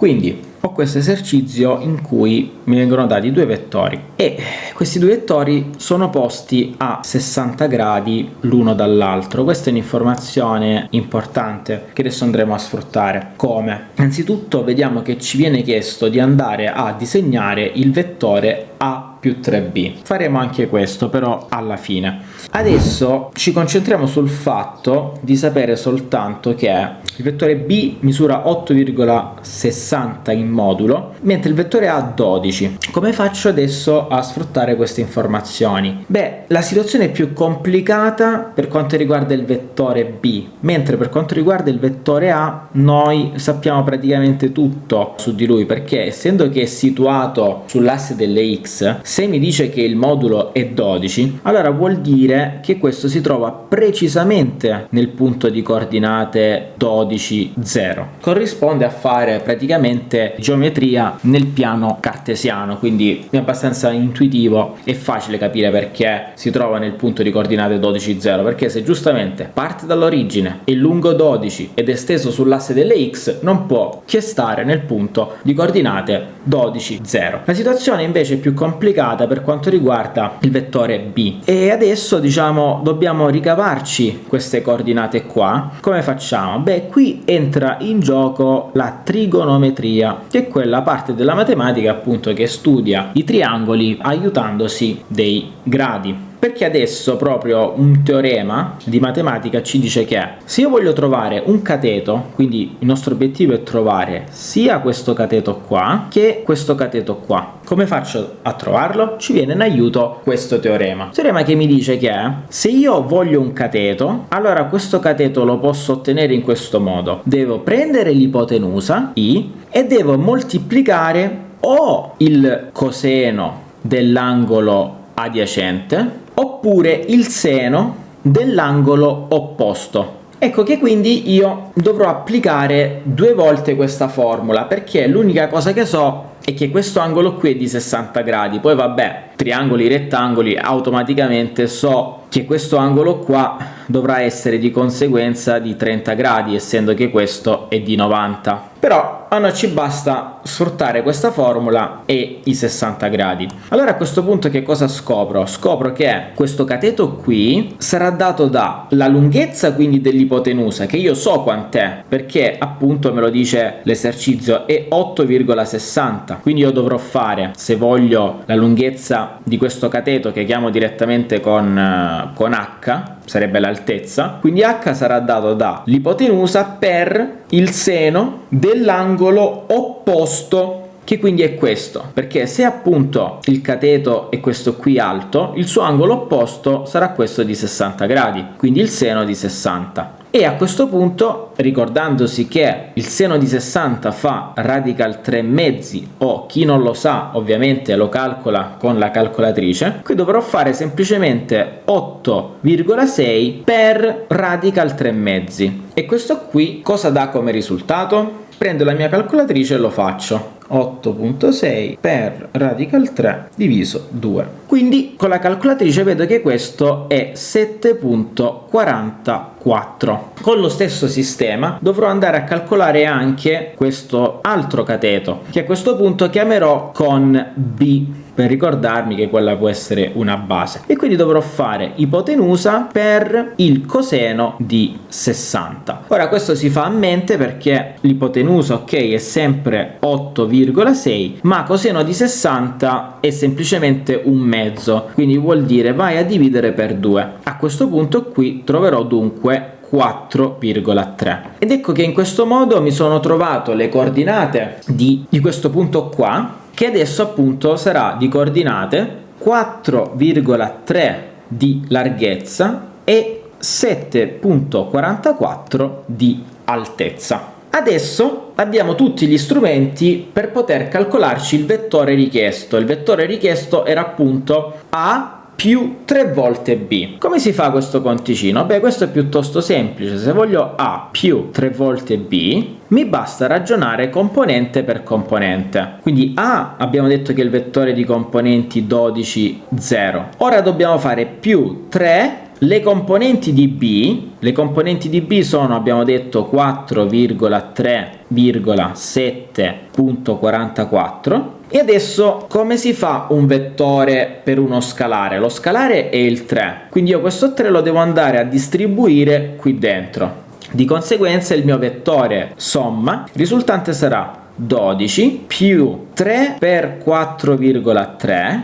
Quindi ho questo esercizio in cui mi vengono dati due vettori e questi due vettori sono posti a 60 gradi l'uno dall'altro. Questa è un'informazione importante che adesso andremo a sfruttare. Come? Innanzitutto vediamo che ci viene chiesto di andare a disegnare il vettore A più 3B. Faremo anche questo però alla fine. Adesso ci concentriamo sul fatto di sapere soltanto che il vettore B misura 8,60 in modulo, mentre il vettore A 12. Come faccio adesso a sfruttare queste informazioni? Beh, la situazione è più complicata per quanto riguarda il vettore B, mentre per quanto riguarda il vettore A noi sappiamo praticamente tutto su di lui, perché essendo che è situato sull'asse delle X, se mi dice che il modulo è 12, allora vuol dire che questo si trova precisamente nel punto di coordinate 12, 0. Corrisponde a fare praticamente geometria nel piano cartesiano, quindi è abbastanza intuitivo e facile capire perché si trova nel punto di coordinate 12, 0, perché se giustamente parte dall'origine, è lungo 12 ed è steso sull'asse delle X, non può che stare nel punto di coordinate 12, 0. La situazione invece è più complicata per quanto riguarda il vettore B e adesso dobbiamo ricavarci queste coordinate qua. Come facciamo? Beh, qui entra in gioco la trigonometria, che è quella parte della matematica appunto che studia i triangoli aiutandosi dei gradi. Perché adesso proprio un teorema di matematica ci dice che se io voglio trovare un cateto, quindi il nostro obiettivo è trovare sia questo cateto qua che questo cateto qua. Come faccio a trovarlo? Ci viene in aiuto questo teorema. Teorema che mi dice che se io voglio un cateto, allora questo cateto lo posso ottenere in questo modo. Devo prendere l'ipotenusa I e devo moltiplicare o il coseno dell'angolo adiacente oppure il seno dell'angolo opposto. Ecco che quindi io dovrò applicare due volte questa formula, perché l'unica cosa che so è che questo angolo qui è di 60 gradi, poi vabbè, triangoli, rettangoli, automaticamente so che questo angolo qua dovrà essere di conseguenza di 30 gradi, essendo che questo è di 90. Però a noi ci basta sfruttare questa formula e i 60 gradi. Allora a questo punto che cosa scopro? Scopro che questo cateto qui sarà dato dalla lunghezza quindi dell'ipotenusa, che io so quant'è, perché appunto me lo dice l'esercizio, è 8,60. Quindi io dovrò fare, se voglio la lunghezza di questo cateto che chiamo direttamente con H, sarebbe l'altezza, quindi H sarà dato dall'ipotenusa per il seno dell'angolo opposto, che quindi è questo, perché se appunto il cateto è questo qui alto, il suo angolo opposto sarà questo di 60 gradi, quindi il seno di 60. E a questo punto, ricordandosi che il seno di 60 fa radical 3 mezzi, o chi non lo sa ovviamente lo calcola con la calcolatrice, qui dovrò fare semplicemente 8,6 per radical 3 mezzi. E questo qui cosa dà come risultato? Prendo la mia calcolatrice e lo faccio. 8,6 per radical 3 diviso 2. Quindi con la calcolatrice vedo che questo è 7,44. Con lo stesso sistema dovrò andare a calcolare anche questo altro cateto, che a questo punto chiamerò con B, per ricordarmi che quella può essere una base, e quindi dovrò fare ipotenusa per il coseno di 60. Ora questo si fa a mente perché l'ipotenusa, ok, è sempre 8,6, ma coseno di 60 è semplicemente un mezzo, quindi vuol dire vai a dividere per 2. A questo punto qui troverò dunque 4,3. Ed ecco che in questo modo mi sono trovato le coordinate di questo punto qua, che adesso appunto sarà di coordinate 4,3 di larghezza e 7,44 di altezza. Adesso abbiamo tutti gli strumenti per poter calcolarci il vettore richiesto. Il vettore richiesto era appunto A più 3 volte B. Come si fa questo conticino? Beh, questo è piuttosto semplice. Se voglio A più 3 volte B, mi basta ragionare componente per componente. Quindi A abbiamo detto che è il vettore di componenti 12, 0. Ora dobbiamo fare più 3 Le componenti di B sono, abbiamo detto, 4,3,7.44. E adesso come si fa un vettore per uno scalare? Lo scalare è il 3, quindi io questo 3 lo devo andare a distribuire qui dentro. Di conseguenza il mio vettore somma risultante sarà 12 più 3 per 4,3,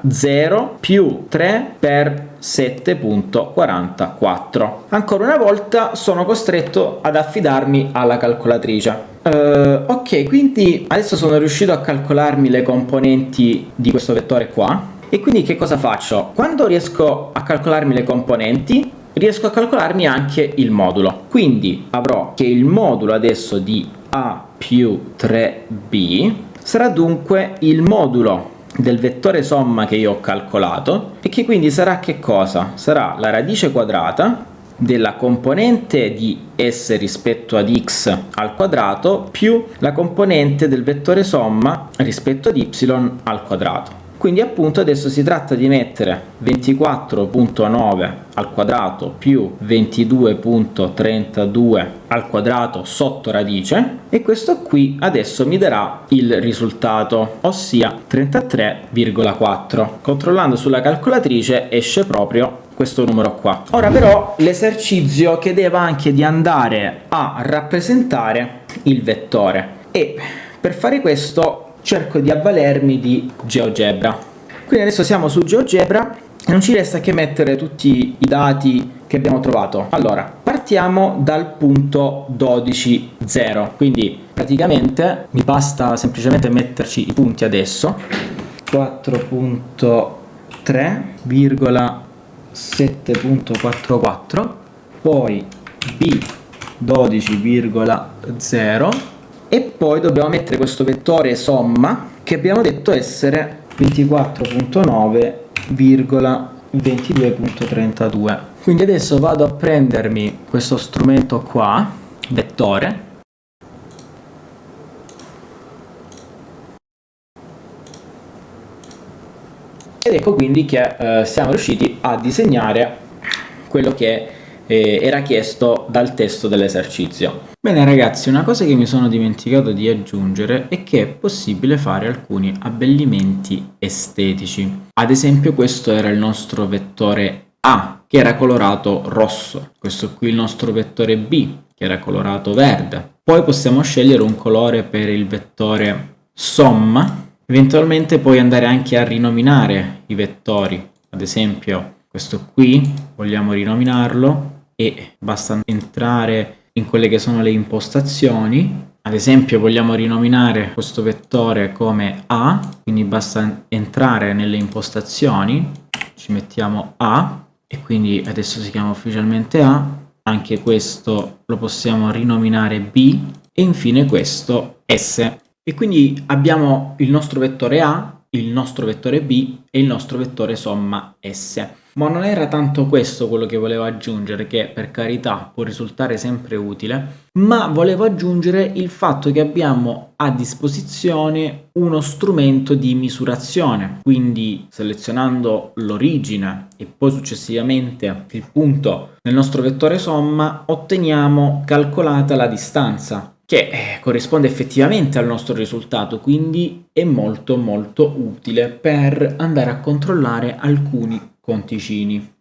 0 più 3 per 7.44. Ancora una volta sono costretto ad affidarmi alla calcolatrice. Ok, quindi adesso sono riuscito a calcolarmi le componenti di questo vettore qua. E quindi che cosa faccio? Quando riesco a calcolarmi le componenti, riesco a calcolarmi anche il modulo. Quindi avrò che il modulo adesso di A più 3B sarà dunque il modulo del vettore somma che io ho calcolato, e che quindi sarà che cosa? Sarà la radice quadrata della componente di s rispetto ad x al quadrato più la componente del vettore somma rispetto ad y al quadrato. Quindi appunto adesso si tratta di mettere 24.9 al quadrato più 22.32 al quadrato sotto radice, e questo qui adesso mi darà il risultato, ossia 33,4. Controllando sulla calcolatrice esce proprio questo numero qua. Ora però l'esercizio chiedeva anche di andare a rappresentare il vettore, e per fare questo cerco di avvalermi di GeoGebra. Quindi adesso siamo su GeoGebra e non ci resta che mettere tutti i dati che abbiamo trovato. Allora, partiamo dal punto 12, 0. Quindi praticamente mi basta semplicemente metterci i punti adesso. 4.3,7.44, poi B 12,0, e poi dobbiamo mettere questo vettore somma che abbiamo detto essere 24.9,22.32. Quindi adesso vado a prendermi questo strumento qua, vettore, ed ecco quindi che siamo riusciti a disegnare quello che era chiesto dal testo dell'esercizio. Bene ragazzi, una cosa che mi sono dimenticato di aggiungere è che è possibile fare alcuni abbellimenti estetici. Ad esempio questo era il nostro vettore A, che era colorato rosso. Questo qui il nostro vettore B, che era colorato verde. Poi possiamo scegliere un colore per il vettore somma. Eventualmente puoi andare anche a rinominare i vettori. Ad esempio questo qui vogliamo rinominarlo, e basta entrare in quelle che sono le impostazioni. Ad esempio vogliamo rinominare questo vettore come A, quindi basta entrare nelle impostazioni, ci mettiamo A e quindi adesso si chiama ufficialmente A. Anche questo lo possiamo rinominare B e infine questo S. E quindi abbiamo il nostro vettore A, il nostro vettore B e il nostro vettore somma S. Ma non era tanto questo quello che volevo aggiungere, che per carità può risultare sempre utile, ma volevo aggiungere il fatto che abbiamo a disposizione uno strumento di misurazione. Quindi selezionando l'origine e poi successivamente il punto nel nostro vettore somma otteniamo calcolata la distanza, che corrisponde effettivamente al nostro risultato, quindi è molto utile per andare a controllare alcuni conticini.